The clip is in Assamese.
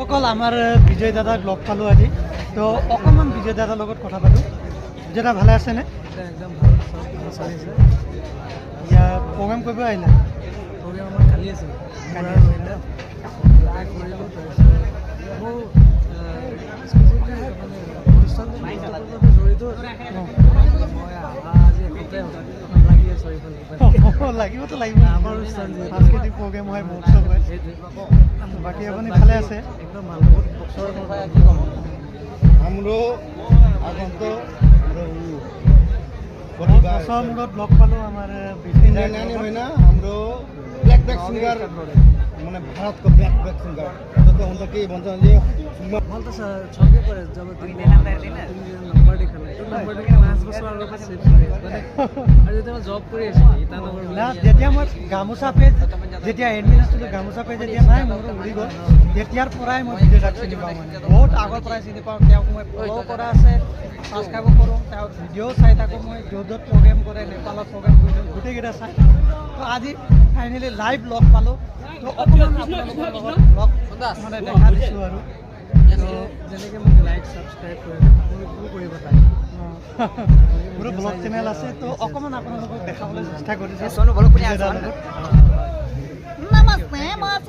অকল আমাৰ বিজয় দাদাক লগ পালোঁ আজি, তো অকণমান বিজয় দাদাৰ লগত কথা পাতোঁ। বিজয় দা ভালে আছেনে? একদম ভাল চলি আছে। ইয়াৰ প্ৰগ্ৰেম কৰিব আহিলে? প্ৰগ্ৰেম আমাৰ কালি আছে, কৰিলোঁ। মোৰ অনুষ্ঠানটো জড়িত মই আজি এসপ্তাহ লাগি আছোঁ লাগিবতো লাগিব, আমাৰ অনুষ্ঠান সাংস্কৃতিক প্ৰগ্ৰেম হয়, মহোৎসৱ হয়। বাকী আপুনি ভালে আছে? একদম ভাল, বহুত বছৰ हाम्रो আগন্তুক বছৰৰ মূৰত লগ পালোঁ আমাৰ इन्डियन नानी होइन हाम्रो ब्ल्याक ब्याक सिङ्गर माने भारतको ब्ल्याक ब्याक सिङ्गर जस्तो हुन्छ के भन्छ भने मलाई त छक्कै पऱ्यो जब तिमीले नम्बर देखाলে त्यो नम्बर দেখি 5 বছৰ আগৰ পৰা সেভ কৰি মানে আৰু যেতিয়া মই জব কৰি আছিলোঁ ইটানগৰ যেতিয়া মই গামোচা পেজ যেতিয়া এডমিন আছিলোঁ, গামোচা পেজ যেতিয়া নাই মোৰ উৰি গ'ল, তেতিয়াৰ পৰাই মই বিজয় দাক চিনি পাওঁ। মানে বহুত আগৰ পৰাই চিনি পাওঁ। তেওঁক মই ফ'ল' কৰা আছে, ছাবস্ক্ৰাইব কৰোঁ, তেওঁক ভিডিঅ' চাই থাকোঁ। মই য'ত য'ত প্ৰগ্ৰেম কৰে, নেপালত প্ৰগ্ৰেম কৰিছোঁ, গোটেইকেইটা চাই। তো আজি ফাইনেলি লাইভ লগ পালোঁ। তো অকণমান আপোনালোকৰ লগত লগ মানে দেখা দিছোঁ আৰু যেনেকৈ মোক লাইক ছাবস্ক্ৰাইব কৰে মোকো কৰিব পাৰে। মোৰো ব্লগ চেনেল আছে, তো অকণমান আপোনালোকক দেখাবলৈ চেষ্টা কৰিছোঁ। Sono belum punya বিজয় দাৰ sono. লগত। Namaste, Mas.